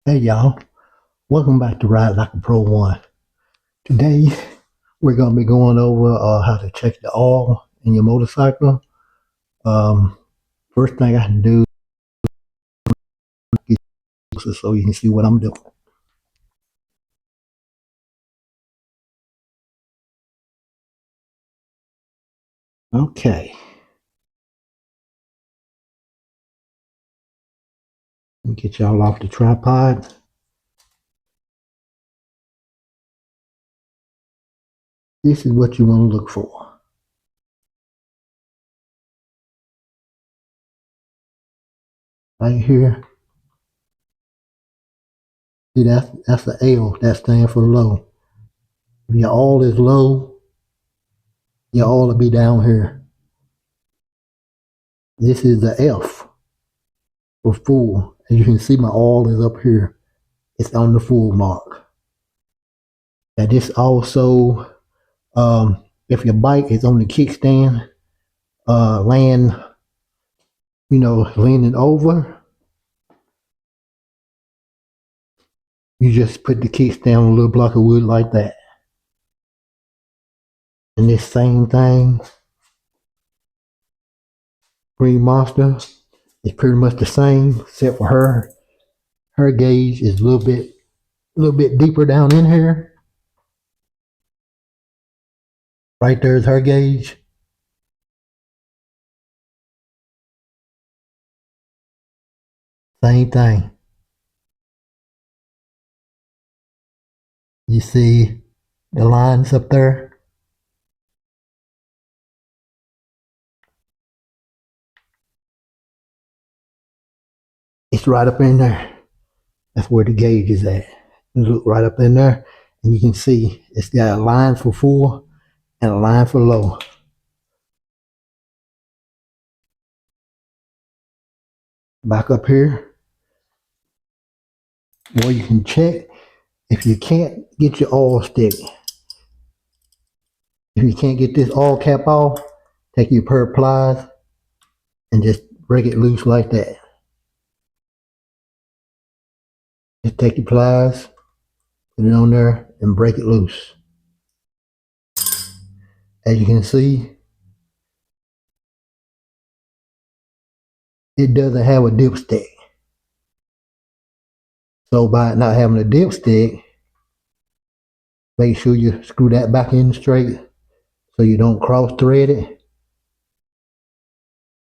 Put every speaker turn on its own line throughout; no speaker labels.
Hey y'all, welcome back to Ride Like a Pro 1. Today we're going to be going over how to check the oil in your motorcycle. Um, First thing I can do is so you can see what I'm doing. Okay, let me get y'all off the tripod. This is what you want to look for. Right here, see that's the L, that stands for low. If your oil is low, your oil will be down here. This is the F for full. As you can see, my oil is up here. It's on the full mark. Now this also, if your bike is on the kickstand, laying, leaning over, you just put the kickstand on a little block of wood like that. And this same thing, Green Monster, is pretty much the same, except for her gauge is a little bit deeper down in here. Right there is her gauge. Same thing. You see the lines up there? It's right up in there. That's where the gauge is at. You look right up in there, and you can see it's got a line for full and a line for low. Back up here, where you can check if you can't get your oil stick. If you can't get this oil cap off, take your pair of pliers and just break it loose like that. Just take your pliers, put it on there, and break it loose. As you can see, it doesn't have a dipstick. So by not having a dipstick, make sure you screw that back in straight so you don't cross thread it.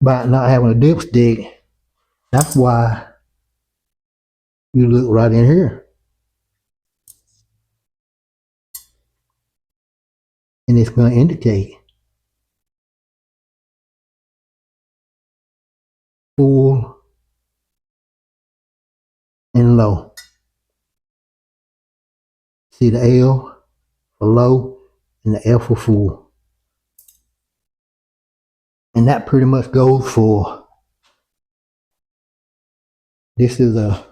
By not having a dipstick, that's why you look right in here. And it's going to indicate full and low. See the L for low and the F for full. And that pretty much goes for, this is a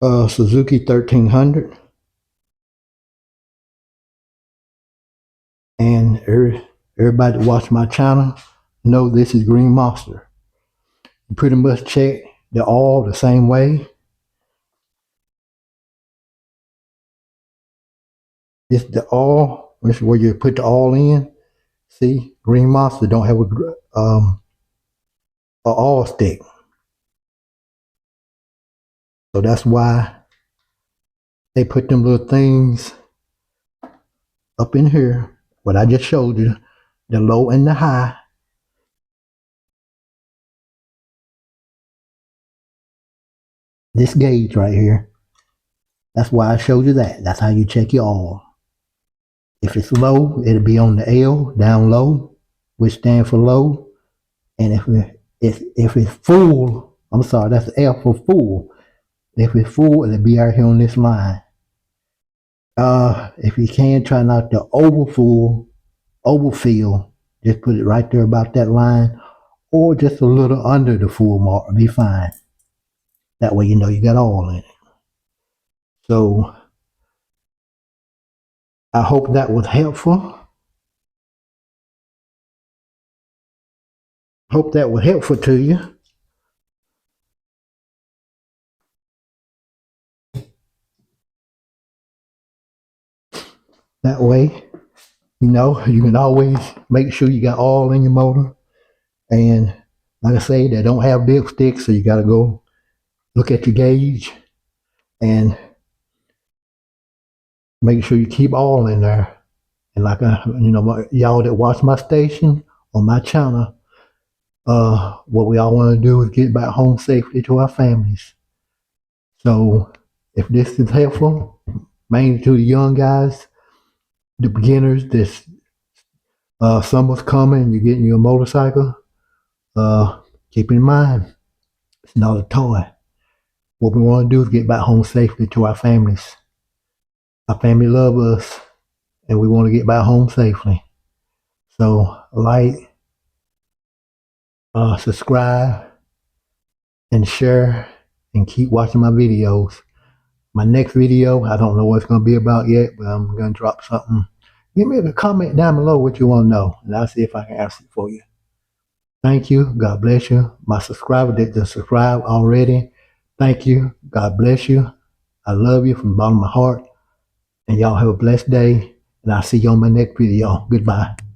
Suzuki 1300. And everybody that watch my channel know this is Green Monster. You pretty much check the oil the same way. This is the oil. This is where you put the oil in. See, Green Monster don't have a oil stick. So that's why they put them little things up in here. What I just showed you, the low and the high. This gauge right here. That's why I showed you that. That's how you check your oil. If it's low, it'll be on the L, down low, which stands for low. And if it's full, I'm sorry, that's the F for full. If it's full, it'll be out here on this line. If you can, try not to overfill, just put it right there about that line, or just a little under the full mark, be fine. That way you know you got oil in it. So I hope that was helpful. Hope that was helpful to you. That way, you know, you can always make sure you got oil in your motor. And like I say, they don't have dipsticks, so you got to go look at your gauge and make sure you keep oil in there. And like y'all that watch my station on my channel, what we all want to do is get back home safely to our families. So if this is helpful, mainly to the young guys, the beginners, this summer's coming, you're getting your motorcycle, keep in mind, it's not a toy. What we want to do is get back home safely to our families. Our family love us, and we want to get back home safely. So like, subscribe, and share, and keep watching my videos. My next video, I don't know what it's going to be about yet, but I'm going to drop something. Give me a comment down below what you want to know, and I'll see if I can answer it for you. Thank you. God bless you. My subscriber that just subscribed already, thank you. God bless you. I love you from the bottom of my heart. And y'all have a blessed day. And I'll see you on my next video. Goodbye.